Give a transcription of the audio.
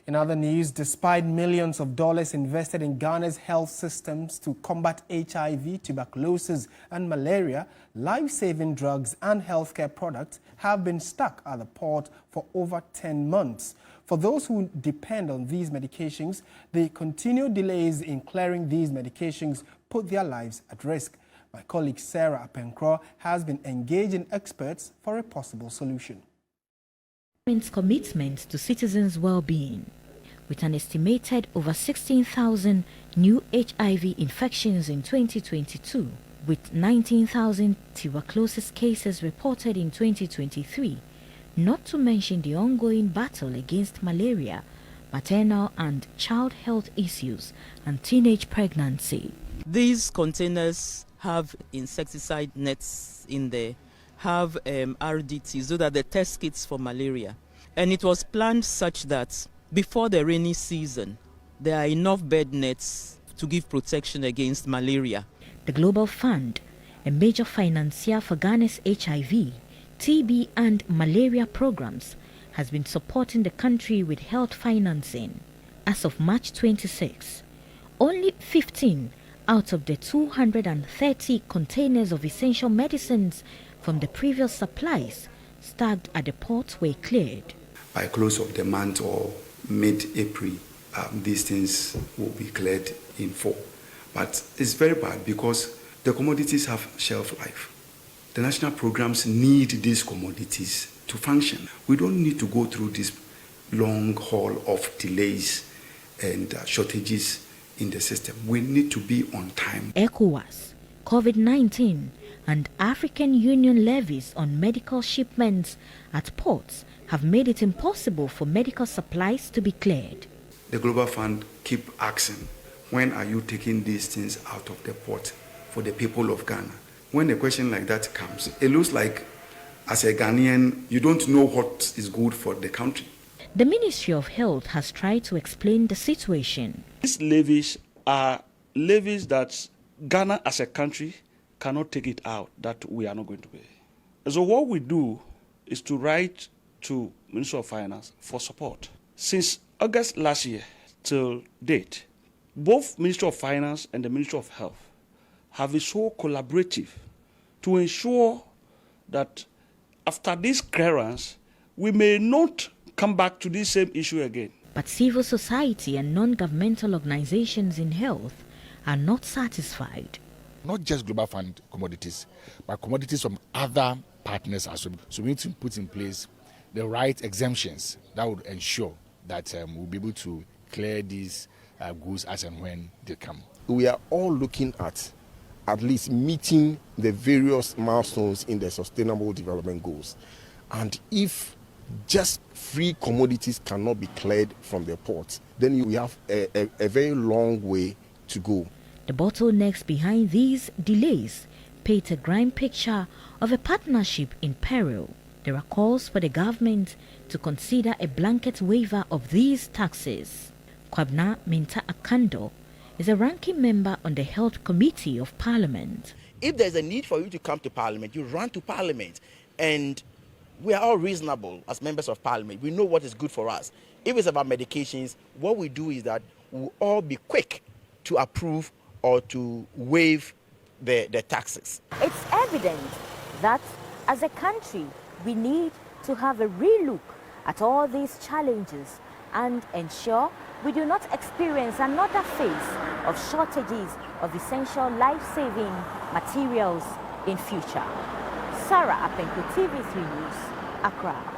In other news, despite millions of dollars invested in Ghana's health systems to combat HIV, tuberculosis and malaria, life-saving drugs and healthcare products have been stuck at the port for over 10 months. For those who depend on these medications, the continued delays in clearing these medications put their lives at risk. My colleague Sarah Apenkro has been engaging experts for a possible solution. Commitment to citizens' well-being. With an estimated over 16,000 new HIV infections in 2022, with 19,000 tuberculosis cases reported in 2023, not to mention the ongoing battle against malaria, maternal and child health issues, and teenage pregnancy. These containers have insecticide nets in there, have RDT, so that the test kits for malaria. And it was planned such that before the rainy season, there are enough bed nets to give protection against malaria. The Global Fund, a major financier for Ghana's HIV, TB and malaria programs, has been supporting the country with health financing. As of March 26, only 15 out of the 230 containers of essential medicines from the previous supplies stacked at the port were cleared. By close of the month or mid-April, these things will be cleared in full. But it's very bad because the commodities have shelf life. The national programs need these commodities to function. We don't need to go through this long haul of delays and shortages in the system. We need to be on time. ECOWAS, COVID-19, and African Union levies on medical shipments at ports have made it impossible for medical supplies to be cleared. The Global Fund keep asking, when are you taking these things out of the port for the people of Ghana? When a question like that comes, it looks like as a Ghanaian, you don't know what is good for the country. The Ministry of Health has tried to explain the situation. These levies are levies that Ghana as a country cannot take it out, that we are not going to pay. So what we do is to write to Ministry of Finance for support. Since August last year till date, both Ministry of Finance and the Ministry of Health have been so collaborative to ensure that after this clearance, we may not come back to this same issue again. But civil society and non-governmental organizations in health are not satisfied. Not just Global Fund commodities, but commodities from other partners as well. So we need to put in place the right exemptions that would ensure that we'll be able to clear these goods as and when they come. We are all looking at least meeting the various milestones in the Sustainable Development Goals. And if just free commodities cannot be cleared from the ports, then we have a very long way to go. The bottlenecks behind these delays paint a grim picture of a partnership in peril. There are calls for the government to consider a blanket waiver of these taxes. Kwabna Minta Akando is a ranking member on the Health Committee of Parliament. If there's a need for you to come to Parliament, you run to Parliament. And we are all reasonable as members of Parliament. We know what is good for us. If it's about medications, what we do is that we'll all be quick to approve or to waive the taxes. It's evident that as a country, we need to have a relook at all these challenges and ensure we do not experience another phase of shortages of essential life-saving materials in future. Sarah Apenko, TV3 News, Accra.